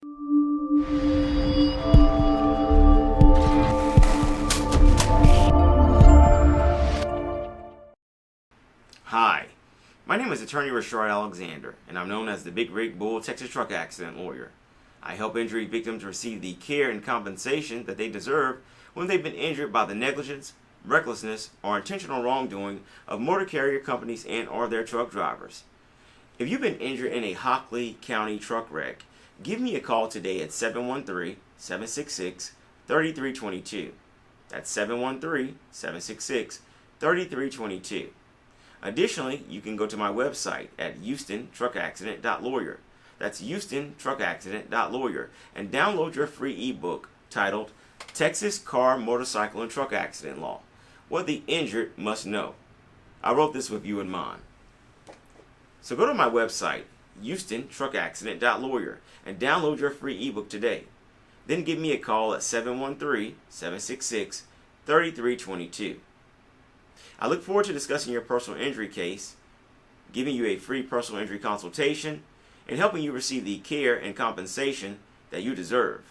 Hi, my name is Attorney Reshard Alexander, and I'm known as the Big Rig Bull Texas Truck Accident Lawyer. I help injury victims receive the care and compensation that they deserve when they've been injured by the negligence, recklessness, or intentional wrongdoing of motor carrier companies and/or their truck drivers. If you've been injured in a Hockley County truck wreck, give me a call today at 713-766-3322. That's 713-766-3322. Additionally, you can go to my website at houstontruckaccident.lawyer. That's houstontruckaccident.lawyer and download your free ebook titled Texas Car, Motorcycle, and Truck Accident Law: What the Injured Must Know. I wrote this with you in mind. So go to my website, houstontruckaccident.lawyer, and download your free ebook today. Then give me a call at 713-766-3322. I look forward to discussing your personal injury case, giving you a free personal injury consultation, and helping you receive the care and compensation that you deserve.